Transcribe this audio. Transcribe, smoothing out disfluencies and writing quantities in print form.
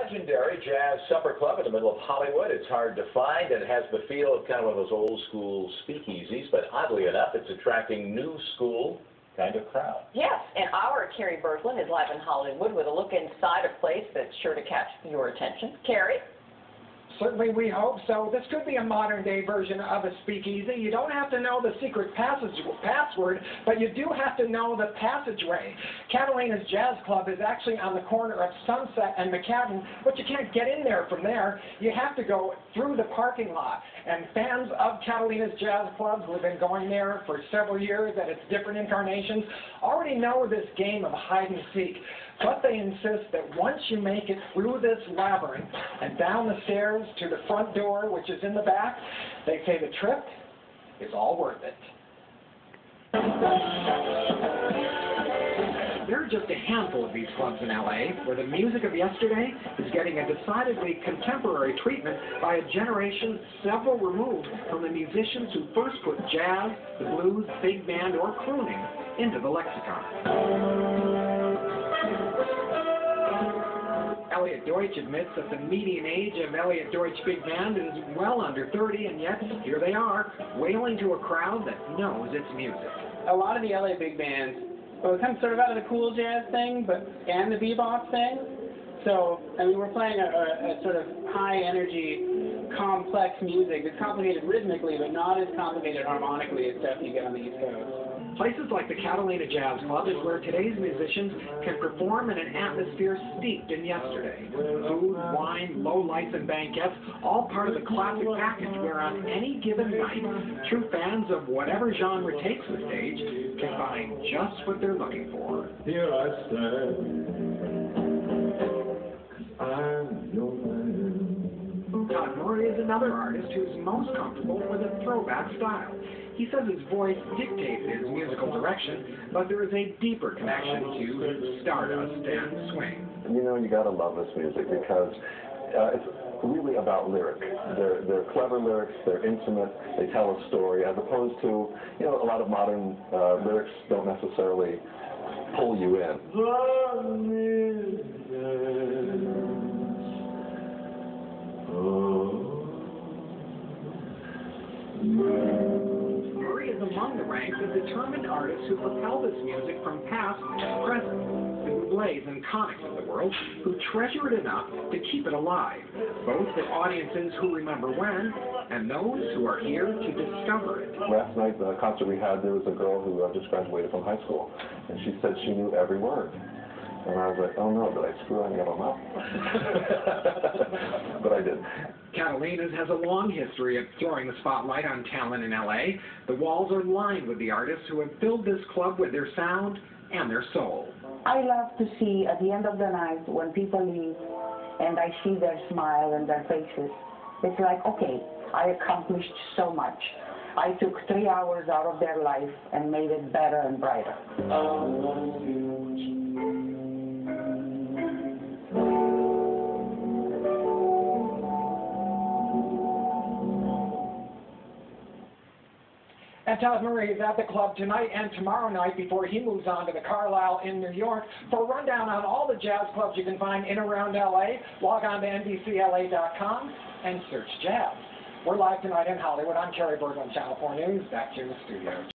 legendary jazz supper club in the middle of Hollywood. It's hard to find, and it has the feel of kind of one of those old-school speakeasies, but oddly enough, it's attracting new school kind of crowd. Yes, and our Cary Berglund is live in Hollywood with a look inside a place that's sure to catch your attention. Cary? Certainly we hope so. This could be a modern-day version of a speakeasy. You don't have to know the secret password, but you do have to know the passageway. Catalina's Jazz Club is actually on the corner of Sunset and McCadden, but you can't get in there from there. You have to go through the parking lot. And fans of Catalina's Jazz Club, who have been going there for several years at its different incarnations, already know this game of hide and seek. But they insist that once you make it through this labyrinth and down the stairs to the front door, which is in the back, they say the trip is all worth it. There are just a handful of these clubs in L.A. where the music of yesterday is getting a decidedly contemporary treatment by a generation several removed from the musicians who first put jazz, the blues, big band, or crooning into the lexicon. Elliot Deutsch admits that the median age of Elliot Deutsch Big Band is well under 30, and yet here they are, wailing to a crowd that knows its music. A lot of the LA big bands, well, it comes sort of out of the cool jazz thing, and the bebop thing. So, I mean, we're playing a sort of high-energy, complex music that's complicated rhythmically, but not as complicated harmonically as stuff you get on the East Coast. Places like the Catalina Jazz Club is where today's musicians can perform in an atmosphere steeped in yesterday. Food, wine, low lights, and banquets, all part of the classic package where on any given night, true fans of whatever genre takes the stage can find just what they're looking for. Here I stand, 'cause I'm your man. Todd is another artist who's most comfortable with a throwback style. He says his voice dictates his musical direction, but there is a deeper connection to stardust and swing. You know, you gotta love this music because it's really about lyric. They're clever lyrics, they're intimate, they tell a story, as opposed to, you know, a lot of modern lyrics don't necessarily pull you in. Among the ranks of determined artists who propel this music from past to present, the Bublé's and Conics of the world, who treasure it enough to keep it alive, both for audiences who remember when, and those who are here to discover it. Last night, the concert we had, there was a girl who just graduated from high school, and she said she knew every word. And I was like, oh no, did I screw any of them up? But I did. Catalina's has a long history of throwing the spotlight on talent in L.A. The walls are lined with the artists who have filled this club with their sound and their soul. I love to see at the end of the night when people leave and I see their smile and their faces. It's like, okay, I accomplished so much. I took 3 hours out of their life and made it better and brighter. And Todd Murray is at the club tonight and tomorrow night before he moves on to the Carlisle in New York. For a rundown on all the jazz clubs you can find in and around L.A., log on to NBCLA.com and search jazz. We're live tonight in Hollywood. I'm Cary Berglund, Channel 4 News. Back to the studio.